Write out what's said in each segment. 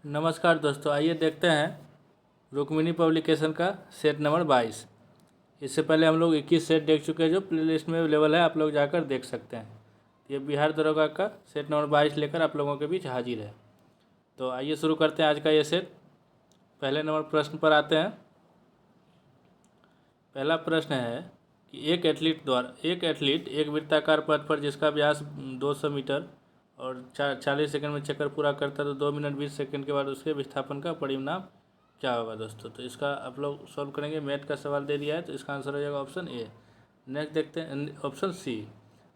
नमस्कार दोस्तों, आइए देखते हैं रुक्मिणी पब्लिकेशन का सेट नंबर 22। इससे पहले हम लोग 21 सेट देख चुके हैं जो प्लेलिस्ट में अवेलेबल है, आप लोग जाकर देख सकते हैं। ये बिहार दरोगा का सेट नंबर 22 लेकर आप लोगों के बीच हाजिर है। तो आइए शुरू करते हैं आज का ये सेट। पहले नंबर प्रश्न पर आते हैं। पहला प्रश्न है कि एक एथलीट एक वृत्ताकार पथ पर जिसका व्यास 200 मीटर और 40 सेकंड में चक्कर पूरा करता है तो 2 मिनट 20 सेकंड के बाद उसके विस्थापन का परिणाम क्या होगा दोस्तों। तो इसका आप लोग सॉल्व करेंगे। मैथ का सवाल दे दिया है तो इसका आंसर हो जाएगा ऑप्शन ए। नेक्स्ट देखते हैं ऑप्शन सी।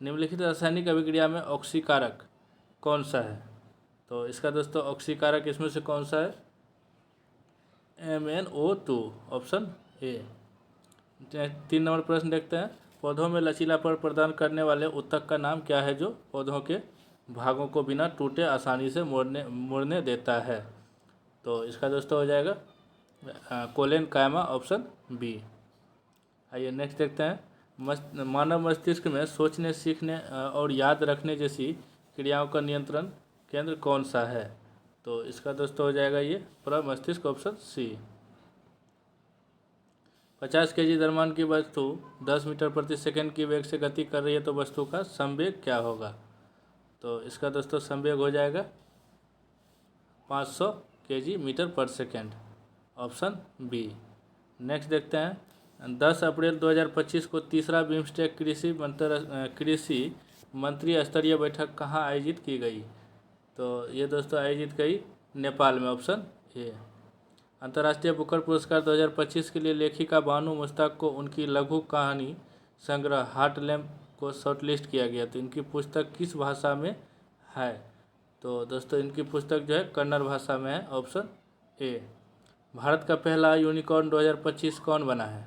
निम्नलिखित रासायनिक अभिक्रिया में ऑक्सीकारक कौन सा है। तो इसका दोस्तों ऑक्सीकारक इसमें से कौन सा है, MnO2, ऑप्शन ए। 3 नंबर प्रश्न देखते हैं। पौधों में लचीलापन प्रदान करने वाले ऊतक का नाम क्या है जो पौधों के भागों को बिना टूटे आसानी से मोड़ने देता है। तो इसका दोस्तों हो जाएगा कोलेन कायमा, ऑप्शन बी। आइए नेक्स्ट देखते हैं। मानव मस्तिष्क में सोचने, सीखने और याद रखने जैसी क्रियाओं का नियंत्रण केंद्र कौन सा है। तो इसका दोस्तों हो जाएगा ये प्रमस्तिष्क, ऑप्शन सी। 50 kg द्रव्यमान की वस्तु 10 मीटर प्रति सेकंड की वेग से गति कर रही है तो वस्तु का संवेग क्या होगा। तो इसका दोस्तों संवेग हो जाएगा 500 kg मीटर पर सेकंड, ऑप्शन बी। नेक्स्ट देखते हैं। 10 अप्रैल 2025 को तीसरा बिम्स्टेक कृषि मंत्री स्तरीय बैठक कहाँ आयोजित की गई। तो ये दोस्तों आयोजित गई नेपाल में, ऑप्शन ए। अंतर्राष्ट्रीय बुकर पुरस्कार 2025 के लिए लेखिका बानू मुश्ताक को उनकी लघु कहानी संग्रह हार्ट लैम्प को शॉर्टलिस्ट किया गया। तो इनकी पुस्तक किस भाषा में है। तो दोस्तों इनकी पुस्तक जो है कन्नड़ भाषा में है, ऑप्शन ए। भारत का पहला यूनिकॉर्न 2025 कौन बना है।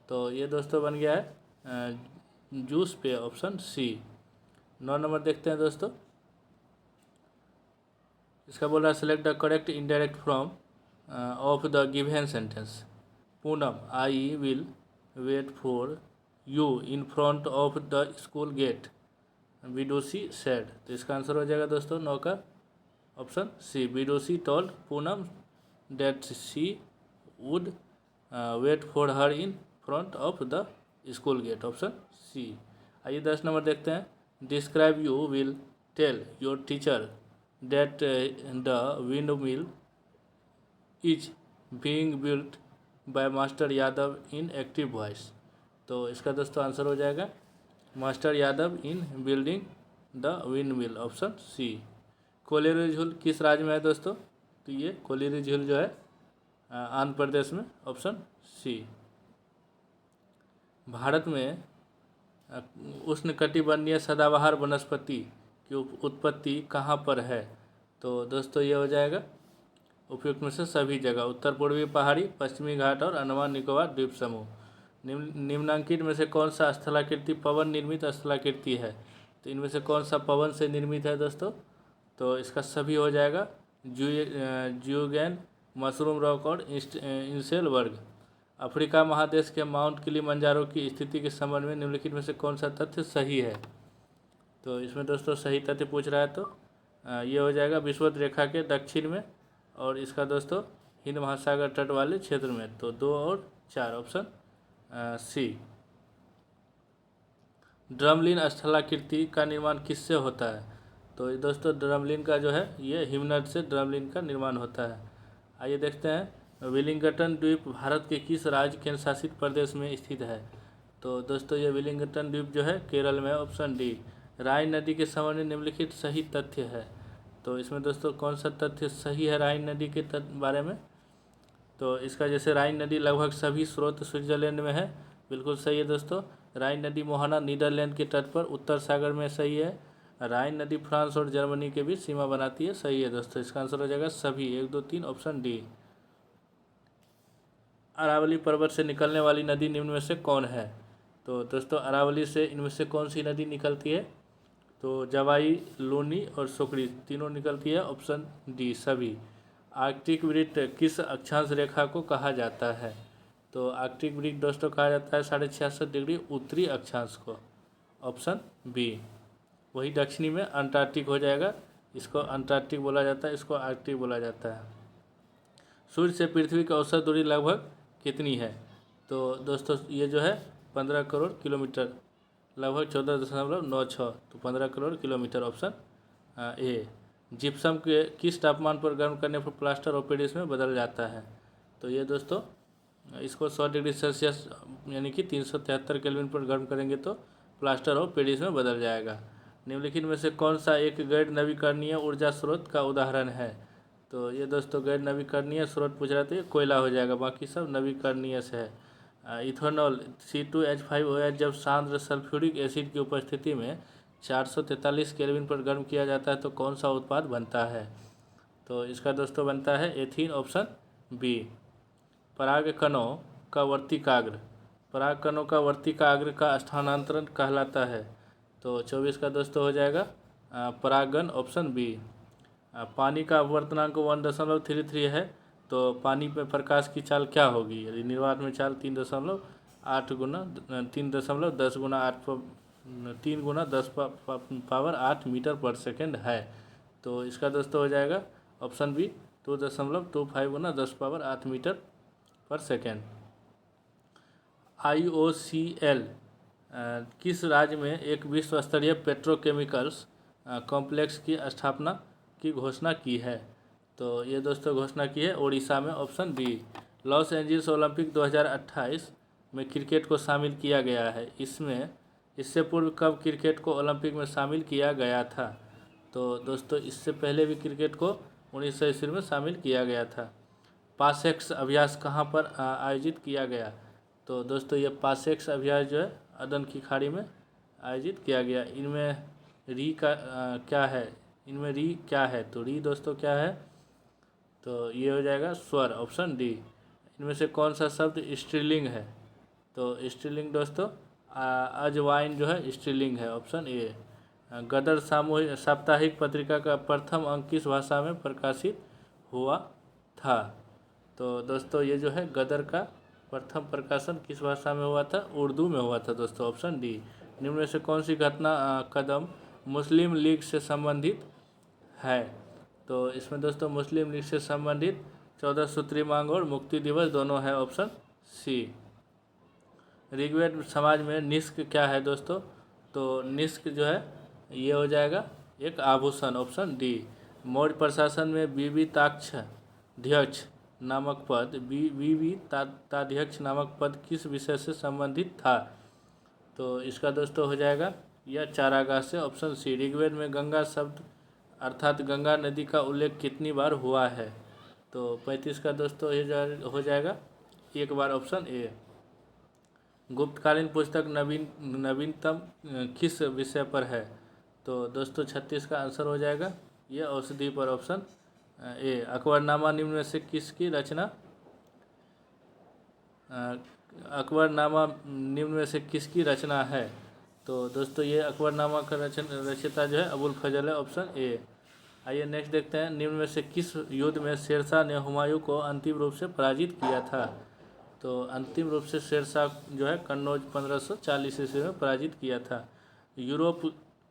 तो ये दोस्तों बन गया है जूस पे, ऑप्शन सी। 9 नंबर देखते हैं दोस्तों। इसका बोल रहा है select the correct indirect from of the given sentence. Poonam, I will wait for you in front of the school gate, Vidushi said. तो इसका आंसर हो जाएगा दोस्तों 9 का option C. Vidushi told Poonam that she would wait for her in front of the school gate, option C. आइए 10 number देखते हैं। Describe you will tell your teacher that the windmill is being built by master Yadav in active voice. तो इसका दोस्तों answer हो जाएगा master Yadav in building the windmill, option C. Kolleru झील किस राज्य में है दोस्तों। तो ये कोलेरू झील जो है आंध्र प्रदेश में, ऑप्शन सी। भारत में उष्णकटिबंधीय सदाबहार वनस्पति की उत्पत्ति कहाँ पर है। तो दोस्तों ये हो जाएगा उपयुक्त में से सभी जगह, उत्तर पूर्वी पहाड़ी, पश्चिमी घाट और अंडमान निकोबार द्वीप समूह। निम्नांकित में से कौन सा स्थलाकृति पवन निर्मित स्थलाकृति है। तो इनमें से कौन सा पवन से निर्मित है दोस्तों। तो इसका सभी हो जाएगा ज्यूगेन, मशरूम रॉक और इंसेलबर्ग। अफ्रीका महादेश के माउंट किलिमंजारो की स्थिति के संबंध में निम्नलिखित में से कौन सा तथ्य सही है। तो इसमें दोस्तों सही तथ्य पूछ रहा है तो ये हो जाएगा विषुवत रेखा के दक्षिण में और इसका दोस्तों हिंद महासागर तट वाले क्षेत्र में। तो 2 और 4, ऑप्शन सी। ड्रमलिन स्थलाकृति का निर्माण किससे होता है। तो दोस्तों ड्रमलिन का जो है ये हिमनद से ड्रमलिन का निर्माण होता है। आइए देखते हैं। विलिंगटन द्वीप भारत के किस राज्य केंद्र शासित प्रदेश में स्थित है। तो दोस्तों ये विलिंगटन द्वीप जो है केरल में, ऑप्शन डी। राइन नदी के संबंध में निम्नलिखित सही तथ्य है। तो इसमें दोस्तों कौन सा तथ्य सही है राइन नदी के बारे में। तो इसका जैसे राइन नदी लगभग सभी स्रोत स्विट्जरलैंड में है, बिल्कुल सही है दोस्तों। राइन नदी मोहाना नीदरलैंड के तट पर उत्तर सागर में, सही है। राइन नदी फ्रांस और जर्मनी के बीच सीमा बनाती है, सही है दोस्तों। इसका आंसर हो जाएगा सभी 1, 2, 3, ऑप्शन डी। अरावली पर्वत से निकलने वाली नदी निम्न में से कौन है। तो दोस्तों अरावली से इनमें से कौन सी नदी निकलती है। तो जवाई, लूनी और सुकड़ी तीनों निकलती है, ऑप्शन डी सभी। आर्कटिक वृत्त किस अक्षांश रेखा को कहा जाता है। तो आर्कटिक वृत्त दोस्तों कहा जाता है 66.5 डिग्री उत्तरी अक्षांश को, ऑप्शन बी। वही दक्षिणी में अंटार्कटिक हो जाएगा, इसको अंटार्कटिक बोला जाता है, इसको आर्कटिक बोला जाता है। सूर्य से पृथ्वी की औसत दूरी लगभग कितनी है? तो दोस्तों ये जो है 15 करोड़ किलोमीटर, लगभग 14.96, तो 15 crore kilometre option A. Gypsum के किस तापमान पर गर्म करने पर प्लास्टर ऑफ पेरिस में बदल जाता है? तो ये दोस्तों इसको 100 डिग्री सेल्सियस यानी कि 373 केल्विन पर गर्म करेंगे तो प्लास्टर ऑफ पेरिस में बदल जाएगा। निम्नलिखित में से कौन सा एक गैर नवीकरणीय ऊर्जा स्रोत का उदाहरण है? तो ये दोस्तों गैर नवीकरणीय स्रोत पूछ रहा था, ये कोयला हो जाएगा, बाकी सब नवीकरणीय से है। इथेनॉल C2H5OH जब सांद्र सल्फ्यूरिक एसिड की उपस्थिति में 443 केल्विन पर गर्म किया जाता है तो कौन सा उत्पाद बनता है? तो इसका दोस्तों बनता है एथीन, ऑप्शन बी। परागकणों का वर्तिकाग्र, परागकणों का वर्तिकाग्र का स्थानांतरण कहलाता है? तो 24 का दोस्तों हो जाएगा परागन, ऑप्शन बी। पानी का अपवर्तनांक 1.33 है, तो पानी में प्रकाश की चाल क्या होगी? यदि निर्वात में चाल 3.8 गुना 3.10 गुना 8 3 गुना 10 पावर 8 मीटर पर सेकेंड है। तो इसका दोस्तों हो जाएगा ऑप्शन बी 2.25 गुना 10 पावर 8 मीटर पर सेकेंड। IOCL किस राज्य में एक विश्व स्तरीय पेट्रोकेमिकल्स कॉम्प्लेक्स की स्थापना की घोषणा की है? तो ये दोस्तों घोषणा की है उड़ीसा में, option B. Los Angeles Olympic 2028 में क्रिकेट को शामिल किया गया है, इससे पूर्व कब क्रिकेट को ओलंपिक में शामिल किया गया था? तो दोस्तों इससे पहले भी क्रिकेट को 1900 ईस्वी में शामिल किया गया था। पासेक्स अभ्यास कहाँ पर आयोजित किया गया? तो दोस्तों ये पासेक्स अभ्यास जो है अदन की खाड़ी में आयोजित किया गया। इनमें री का क्या है? इनमें री क्या है? तो री दोस्तों क्या है? तो ये हो जाएगा स्वर, ऑप्शन डी। इनमें से कौन सा शब्द स्त्रीलिंग है? तो स्त्रीलिंग दोस्तों अजवाइन जो है स्त्रीलिंग है, ऑप्शन ए। गदर सामूहिक साप्ताहिक पत्रिका का प्रथम अंक किस भाषा में प्रकाशित हुआ था? तो दोस्तों ये जो है गदर का प्रथम प्रकाशन किस भाषा में हुआ था? उर्दू में हुआ था दोस्तों, ऑप्शन डी। निम्न में से कौन सी घटना कदम मुस्लिम लीग से संबंधित है? तो इसमें दोस्तों मुस्लिम लीग से संबंधित 14 सूत्री मांग और मुक्ति दिवस दोनों है, ऑप्शन सी। ऋग्वेद समाज में निष्क क्या है दोस्तों? तो निष्क जो है ये हो जाएगा एक आभूषण, ऑप्शन डी। मौर्य प्रशासन में विविताध्यक्ष नामक पद विविताध्यक्ष नामक पद किस विषय से संबंधित था? तो इसका दोस्तों हो जाएगा यह चारागाह से, ऑप्शन सी। ऋग्वेद में गंगा शब्द अर्थात गंगा नदी का उल्लेख कितनी बार हुआ है? तो 35 का दोस्तों हो जाएगा एक बार, ऑप्शन ए। गुप्तकालीन पुस्तक नवीनतम किस विषय पर है? तो दोस्तों 36 का आंसर हो जाएगा ये औषधि पर, ऑप्शन ए। अकबरनामा निम्न में से किसकी रचना अकबरनामा निम्न में से किसकी रचना है? तो दोस्तों ये अकबरनामा का रचयिता जो है अबुल फजल है, ऑप्शन ए। आइए नेक्स्ट देखते हैं, निम्न में से किस युद्ध में शेरशाह ने हुमायूं को अंतिम रूप से पराजित किया था? तो अंतिम रूप से शेरशाह जो है कन्नौज 1540 ईस्वी में पराजित किया था। यूरोप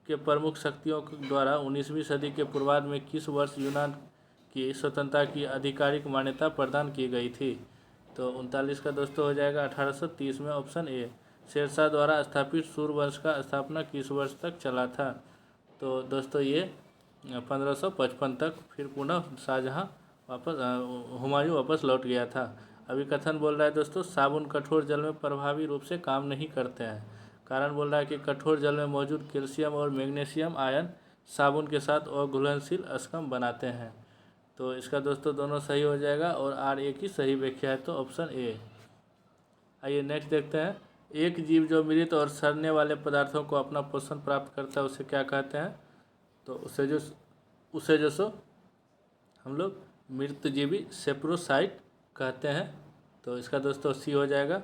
के प्रमुख शक्तियों द्वारा 19वीं सदी के पूर्वार्ध में किस वर्ष यूनान की स्वतंत्रता की आधिकारिक मान्यता प्रदान की गई थी? तो 39 का दोस्तों हो जाएगा 1830 में, ऑप्शन ए। शेरशाह द्वारा स्थापित सूर्यवंश का स्थापना किस वर्ष तक चला था? तो दोस्तों ये 1555 तक, फिर पुनः शाहजहाँ हुमायूं वापस लौट गया था। अभी कथन बोल रहा है दोस्तों साबुन कठोर जल में प्रभावी रूप से काम नहीं करते हैं। कारण बोल रहा है कि कठोर जल में मौजूद कैल्शियम और मैग्नीशियम आयन साबुन के साथ अघुलनशील अष्टक बनाते हैं। तो इसका दोस्तों दोनों सही हो जाएगा और आर ए की सही व्याख्या है, तो ऑप्शन ए। आइए नेक्स्ट देखते हैं, एक जीव जो मृत और सड़ने वाले पदार्थों को अपना पोषण प्राप्त करता है उसे क्या कहते हैं? तो उसे जो हम लोग मृतजीवी सेप्रोसाइट कहते हैं। तो इसका दोस्तों सी हो जाएगा।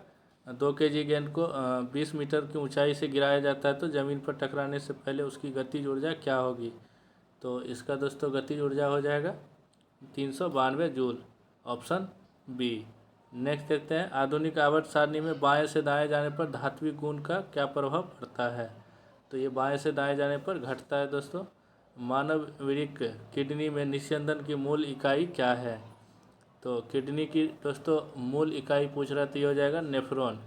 2 kg गेंद को 20 मीटर की ऊंचाई से गिराया जाता है तो ज़मीन पर टकराने से पहले उसकी गतिज ऊर्जा क्या होगी? तो इसका दोस्तों गतिज ऊर्जा हो जाएगा 392 जूल, ऑप्शन बी। नेक्स्ट देखते हैं, आधुनिक आवर्त सारणी में बाएं से दाएं जाने पर धात्विक गुण का क्या प्रभाव पड़ता है? तो ये बाएं से दाएं जाने पर घटता है दोस्तों। मानव वृक्क किडनी में निस्यंदन की मूल इकाई क्या है? तो किडनी की दोस्तों मूल इकाई पूछ रहा, तो ये हो जाएगा नेफ्रॉन।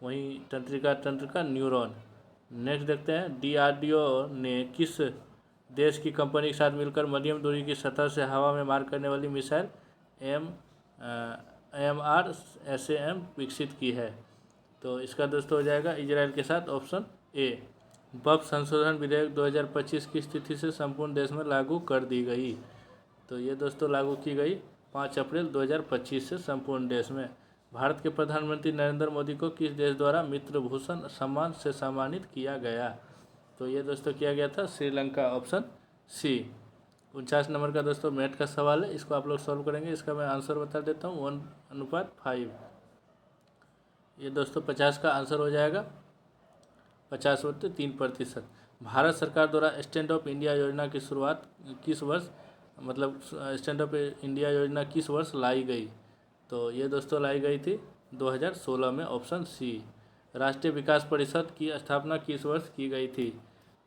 वहीं तंत्रिका तंत्र का न्यूरॉन। नेक्स्ट देखते हैं, DRDO ने किस देश की कंपनी के साथ मिलकर मध्यम दूरी की सतह से हवा में मार करने वाली मिसाइल AMRSAM विकसित की है? तो इसका दोस्तों हो जाएगा इजराइल के साथ, ऑप्शन ए। बफ संशोधन विधेयक 2025 की स्थिति से संपूर्ण देश में लागू कर दी गई। तो ये दोस्तों लागू की गई 5 अप्रैल 2025 से संपूर्ण देश में। भारत के प्रधानमंत्री नरेंद्र मोदी को किस देश द्वारा मित्र भूषण सम्मान से सम्मानित किया गया? तो ये दोस्तों किया गया था श्रीलंका, ऑप्शन सी। 49 नंबर का दोस्तों मैथ का सवाल है, इसको आप लोग सॉल्व करेंगे। इसका मैं आंसर बता देता हूँ, 1:5। ये दोस्तों 50 का आंसर हो जाएगा 50/3%। भारत सरकार द्वारा स्टैंड अप इंडिया योजना की शुरुआत किस वर्ष, मतलब स्टैंड अप इंडिया योजना किस वर्ष लाई गई? तो ये दोस्तों लाई गई थी 2016 में, ऑप्शन सी। राष्ट्रीय विकास परिषद की स्थापना किस वर्ष की गई थी?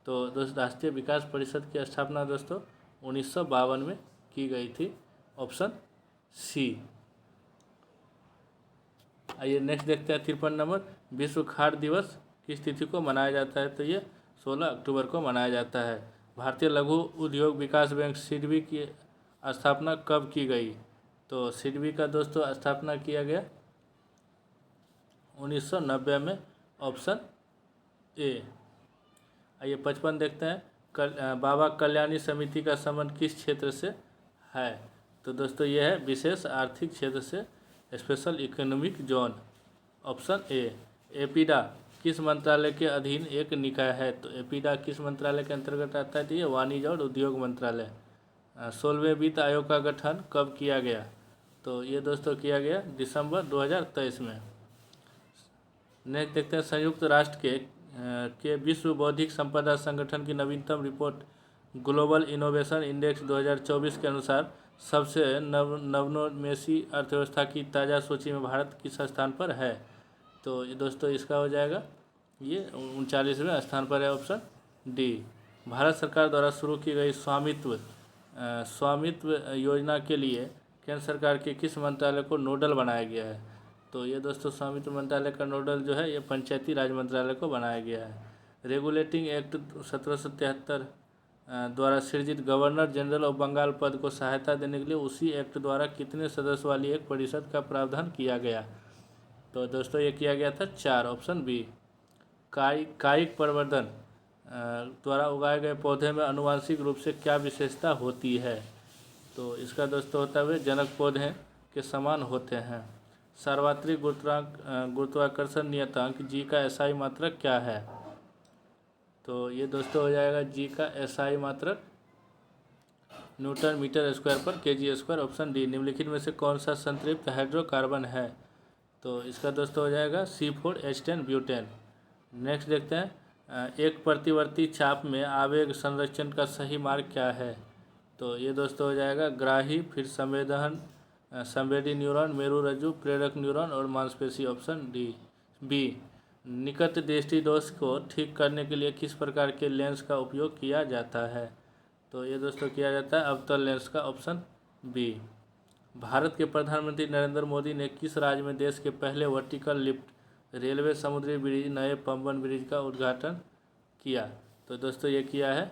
तो दोस्तों राष्ट्रीय विकास परिषद की स्थापना दोस्तों 1952 में की गई थी, ऑप्शन सी। आइए नेक्स्ट देखते हैं 53 नंबर, विश्व खाद्य दिवस किस तिथि को मनाया जाता है? तो ये 16 अक्टूबर को मनाया जाता है। भारतीय लघु उद्योग विकास बैंक सिडबी की स्थापना कब की गई? तो सिडबी का दोस्तों स्थापना किया गया 1990 में, ऑप्शन ए। आइए 55 देखते हैं, बाबा कल्याणी समिति का संबंध किस क्षेत्र से है? तो दोस्तों ये है विशेष आर्थिक क्षेत्र से, special economic zone, option A. APEDA किस मंत्रालय के अधीन एक निकाय है? तो एपीडा किस मंत्रालय के अंतर्गत आता है? तो ये वाणिज्य और उद्योग मंत्रालय। 16वें वित्त आयोग का गठन कब किया गया? तो ये दोस्तों किया गया दिसंबर 2023 में। नेक्स्ट देखते हैं, संयुक्त राष्ट्र के विश्व बौद्धिक संपदा संगठन की नवीनतम रिपोर्ट ग्लोबल इनोवेशन इंडेक्स 2024 के अनुसार सबसे नवोन्मेषी अर्थव्यवस्था की ताज़ा सूची में भारत किस स्थान पर है? तो ये दोस्तों इसका हो जाएगा ये 39वें स्थान पर है, ऑप्शन डी। भारत सरकार द्वारा शुरू की गई स्वामित्व योजना के लिए केंद्र सरकार के किस मंत्रालय को नोडल बनाया गया है? तो ये दोस्तों स्वामित्व मंत्रालय का नोडल जो है ये पंचायती राज मंत्रालय को बनाया गया है। रेगुलेटिंग एक्ट 1773 द्वारा सृजित गवर्नर जनरल ऑफ बंगाल पद को सहायता देने के लिए उसी एक्ट द्वारा कितने सदस्य वाली एक परिषद का प्रावधान किया गया? तो दोस्तों ये किया गया था 4, ऑप्शन बी। कायिक प्रवर्धन द्वारा उगाए गए पौधे में आनुवांशिक रूप से क्या विशेषता होती है? तो इसका दोस्तों होता है जनक पौधे के समान होते हैं। सार्वत्रिक गुरुत्वाकर्षण नियतांक जी का एसआई मात्रक क्या है? तो ये दोस्तों हो जाएगा जी का एसआई मात्रक न्यूटन मीटर स्क्वायर पर केजी स्क्वायर, ऑप्शन डी। निम्नलिखित में से कौन सा संतृप्त हाइड्रोकार्बन है? तो इसका दोस्तों हो जाएगा C4H10 ब्यूटेन। नेक्स्ट देखते हैं, एक प्रतिवर्ती चाप में आवेग संरक्षण का सही मार्ग क्या है? तो ये दोस्तों हो जाएगा ग्राही, फिर संवेदी न्यूरॉन, मेरुरज्जु, प्रेरक न्यूरॉन और मांसपेशी, ऑप्शन डी बी। निकट दृष्टि दोष को ठीक करने के लिए किस प्रकार के लेंस का उपयोग किया जाता है? तो ये दोस्तों किया जाता है अवतल लेंस का, ऑप्शन बी। भारत के प्रधानमंत्री नरेंद्र मोदी ने किस राज्य में देश के पहले वर्टिकल लिफ्ट रेलवे समुद्री ब्रिज नए पंबन ब्रिज का उद्घाटन किया? तो दोस्तों ये किया है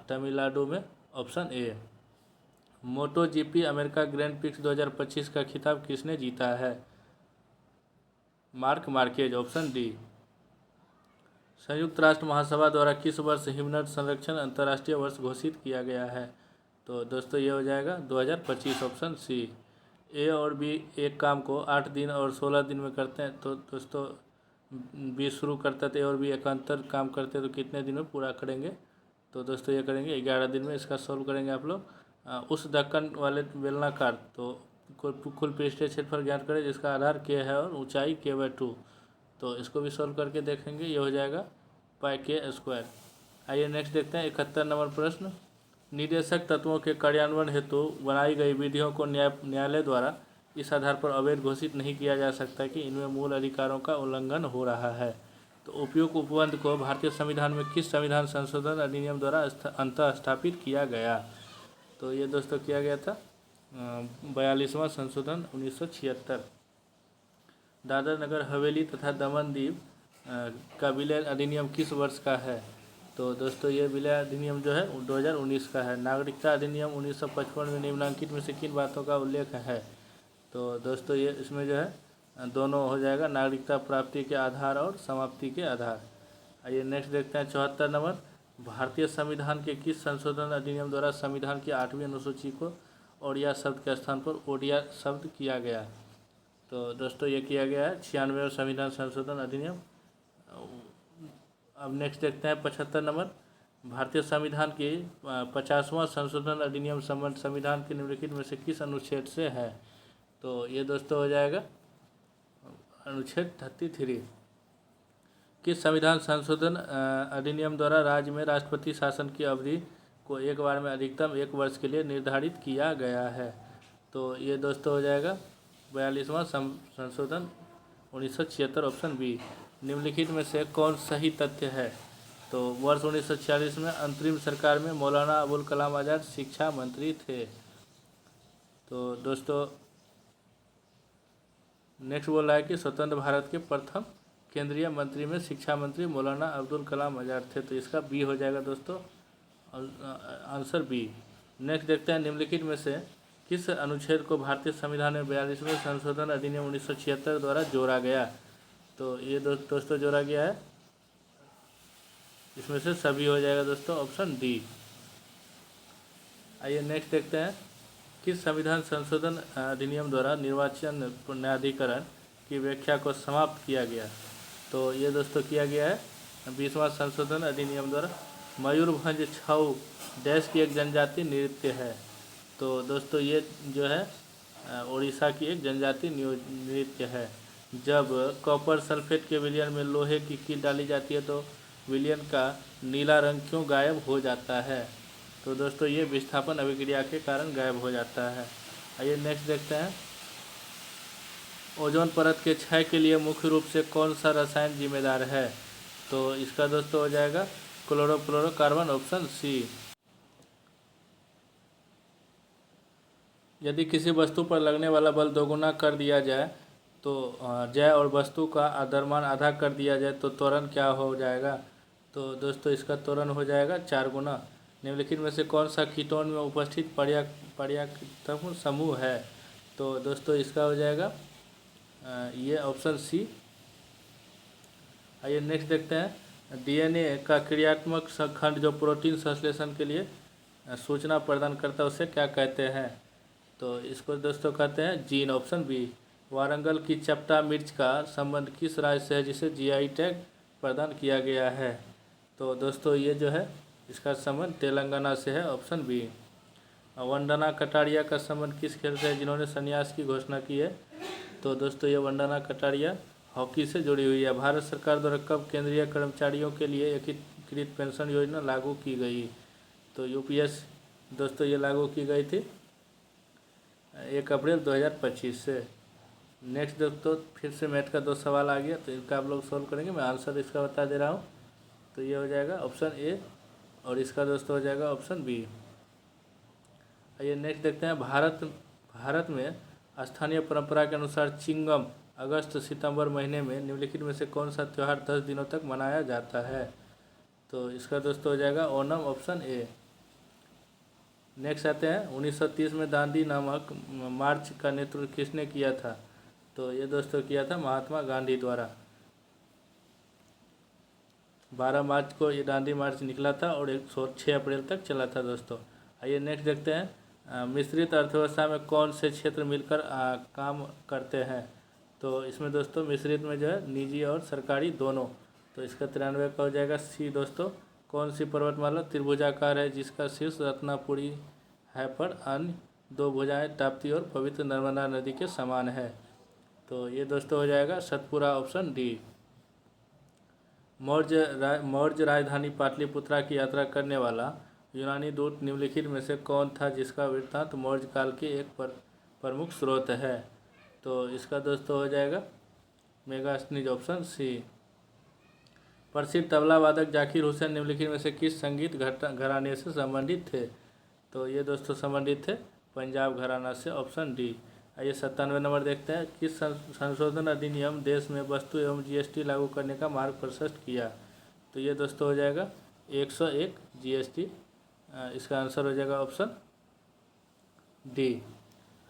तमिलनाडु में, option A. Moto GP America grand prix 2025 का खिताब किसने जीता है? Mark Marquez, option D. संयुक्त राष्ट्र महासभा द्वारा किस वर्ष हिमनद संरक्षण अंतर्राष्ट्रीय वर्ष घोषित किया गया है? तो दोस्तों ये हो जाएगा 2025, ऑप्शन सी। ए और बी एक काम को 8 दिन और 16 दिन में करते हैं, तो दोस्तों बी शुरू करता है, ए और बी एकांतर काम करते हैं, तो कितने दिन में पूरा करेंगे? तो दोस्तों ये करेंगे 11 दिन में। इसका सॉल्व करेंगे आप लोग। उस ढक्कन वाले बेलनाकार तो कुल पृष्ठीय क्षेत्रफल ज्ञात करें जिसका आधार k है और ऊंचाई k/2। तो इसको भी सॉल्व करके देखेंगे, ये हो जाएगा πk²। आइए नेक्स्ट देखते हैं 71 नंबर प्रश्न, निदेशक तत्वों के कार्यान्वयन हेतु बनाई गई विधियों को न्यायालय द्वारा इस आधार पर अवैध घोषित नहीं किया जा सकता कि इनमें मूल अधिकारों का उल्लंघन हो रहा है। तो उपयुक्त उपबंध को भारतीय संविधान में किस संविधान संशोधन अधिनियम द्वारा अंतः स्थापित किया गया? तो ये दोस्तों किया गया था 42वां संशोधन 1976। दादर नगर हवेली तथा दमन दीव का विलय अधिनियम किस वर्ष का है? तो दोस्तों ये विलय अधिनियम जो है 2019 का है। नागरिकता अधिनियम 1955 में निम्नलिखित में से किन बातों का उल्लेख है? तो दोस्तों ये इसमें जो है दोनों हो जाएगा, नागरिकता प्राप्ति के आधार और समाप्ति के आधार। आइए नेक्स्ट देखते हैं 74 नंबर। भारतीय संविधान के किस संशोधन अधिनियम द्वारा संविधान की 8वीं अनुसूची को ओडिया शब्द के स्थान पर ओडिया शब्द किया गया? तो दोस्तों ये किया गया है 96वें संविधान संशोधन अधिनियम। अब नेक्स्ट देखते हैं 75 नंबर। भारतीय संविधान के 50वां संशोधन अधिनियम संबंध संविधान के निम्नलिखित में से किस अनुच्छेद से है? तो ये दोस्तों हो जाएगा अनुच्छेद 33। किस संविधान संशोधन अधिनियम द्वारा राज्य में राष्ट्रपति शासन की अवधि को एक बार में अधिकतम 1 वर्ष के लिए निर्धारित किया गया है? तो ये दोस्तों हो जाएगा 42वां संशोधन 1976 ऑप्शन बी। निम्नलिखित में से कौन सही तथ्य है? तो वर्ष 1946 में अंतरिम सरकार में मौलाना अबुल कलाम आज़ाद शिक्षा मंत्री थे। तो दोस्तों नेक्स्ट बोल रहा है कि स्वतंत्र भारत के प्रथम केंद्रीय मंत्री में शिक्षा मंत्री मौलाना अब्दुल कलाम आज़ाद थे। तो इसका बी हो जाएगा दोस्तों, आंसर बी। नेक्स्ट देखते हैं निम्नलिखित में से किस अनुच्छेद को भारतीय संविधान में 42वें संशोधन अधिनियम 1976 द्वारा जोड़ा गया? तो ये दोस्तों जोड़ा गया है, इसमें से सभी हो जाएगा दोस्तों, ऑप्शन डी। आइए नेक्स्ट देखते हैं किस संविधान संशोधन अधिनियम द्वारा निर्वाचन न्यायाधिकरण की व्याख्या को समाप्त किया गया? तो ये दोस्तों किया गया है 20वां संशोधन अधिनियम द्वारा। मयूरभंज छऊ देश की एक जनजाति नृत्य है। तो दोस्तों ये जो है उड़ीसा की एक जनजाति नृत्य है। जब कॉपर सल्फेट के विलयन में लोहे की कील डाली जाती है तो विलयन का नीला रंग क्यों गायब हो जाता है? तो दोस्तों ये विस्थापन अभिक्रिया के कारण गायब हो जाता है। आइए नेक्स्ट देखते हैं ओजोन परत के क्षय के लिए मुख्य रूप से कौन सा रसायन जिम्मेदार है? तो इसका दोस्तों हो जाएगा क्लोरोफ्लोरोकार्बन, ऑप्शन सी। यदि किसी वस्तु पर लगने वाला बल दोगुना कर दिया जाए तो जय और वस्तु का द्रव्यमान आधा कर दिया जाए तो त्वरण क्या हो जाएगा? तो दोस्तों इसका त्वरण हो जाएगा 4 गुना। निम्नलिखित में से कौन सा कीटोन में उपस्थित पर्यायत्व समूह है? तो दोस्तों इसका हो जाएगा ये ऑप्शन सी। आइए नेक्स्ट देखते हैं डीएनए का क्रियात्मक खंड जो प्रोटीन संश्लेषण के लिए सूचना प्रदान करता है उसे क्या कहते हैं? तो इसको दोस्तों कहते हैं जीन, ऑप्शन बी। वारंगल की चपटा मिर्च का संबंध किस राज्य से है जिसे जीआई टैग प्रदान किया गया है? तो दोस्तों ये जो है इसका संबंध तेलंगाना से है, ऑप्शन बी। वंदना कटारिया का संबंध किस खेल से है जिन्होंने संन्यास की घोषणा की है? तो दोस्तों ये वंदना कटारिया हॉकी से जुड़ी हुई है। भारत सरकार द्वारा कब केंद्रीय कर्मचारियों के लिए एकीकृत पेंशन योजना लागू की गई? तो यूपीएस दोस्तों ये लागू की गई थी 1 अप्रैल 2025 से। नेक्स्ट दोस्तों फिर से मैथ का 2 सवाल आ गया तो इनका आप लोग सॉल्व करेंगे, मैं आंसर इसका बता दे रहा हूँ। तो ये हो जाएगा ऑप्शन ए और इसका दोस्तों हो जाएगा ऑप्शन बी। आइए नेक्स्ट देखते हैं भारत में स्थानीय परंपरा के अनुसार चिंगम अगस्त सितंबर महीने में निम्नलिखित में से कौन सा त्यौहार 10 दिनों तक मनाया जाता है? तो इसका दोस्तों हो जाएगा ओणम, ऑप्शन ए। नेक्स्ट आते हैं 1930 में दांडी नामक मार्च का नेतृत्व किसने किया था? तो ये दोस्तों किया था महात्मा गांधी द्वारा। 12 मार्च को ये दांडी मार्च निकला था और 6 अप्रैल तक चला था दोस्तों। आइए नेक्स्ट देखते हैं मिश्रित अर्थव्यवस्था में कौन से क्षेत्र मिलकर काम करते हैं? तो इसमें दोस्तों मिश्रित में जो है निजी और सरकारी दोनों। तो इसका 93 का हो जाएगा सी दोस्तों। कौन सी पर्वतमाला त्रिभुजाकार है जिसका शीर्ष रत्नापुरी है पर अन्य 2 भुजाएं ताप्ती और पवित्र नर्मदा नदी के समान है? तो ये दोस्तों हो जाएगा सतपुरा, ऑप्शन डी। मौर्य राजधानी पाटलिपुत्रा की यात्रा करने वाला यूनानी दूत निम्नलिखित में से कौन था जिसका वृत्तांत मौर्य काल के एक प्रमुख स्रोत है? तो इसका दोस्तों हो जाएगा मेगास्थनीज, ऑप्शन सी। प्रसिद्ध तबला वादक जाकिर हुसैन निम्नलिखित में से किस संगीत घराने से संबंधित थे? तो ये दोस्तों संबंधित थे पंजाब घराना से, ऑप्शन डी। आइए 97 नंबर देखते हैं, किस संशोधन अधिनियम देश में वस्तु एवं जीएसटी लागू करने का मार्ग प्रशस्त किया। तो ये दोस्तों हो जाएगा 101 जीएसटी। इसका आंसर हो जाएगा ऑप्शन डी।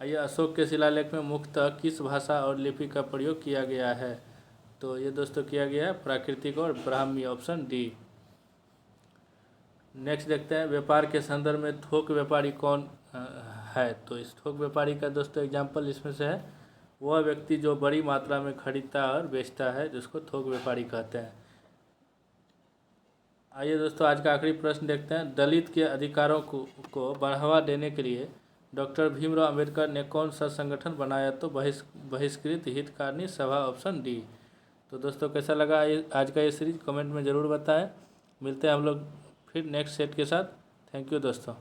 आइए अशोक के शिलालेख में मुख्यतः किस भाषा और लिपि का प्रयोग किया गया है। तो ये दोस्तों किया गया है प्राकृतिक और ब्राह्मी, ऑप्शन डी। नेक्स्ट देखते हैं, व्यापार के संदर्भ में थोक व्यापारी कौन है। तो इस थोक व्यापारी का दोस्तों एग्जाम्पल इसमें से है वह व्यक्ति जो बड़ी मात्रा में खरीदता और बेचता है, जिसको थोक व्यापारी कहते हैं। आइए दोस्तों आज का आखिरी प्रश्न देखते हैं, दलित के अधिकारों को बढ़ावा देने के लिए डॉक्टर भीमराव अंबेडकर ने कौन सा संगठन बनाया। तो बहिष्कृत हितकारिणी सभा, ऑप्शन डी। तो दोस्तों कैसा लगा आज का ये सीरीज, कमेंट में ज़रूर बताएं। मिलते हैं हम लोग फिर नेक्स्ट सेट के साथ। थैंक यू दोस्तों।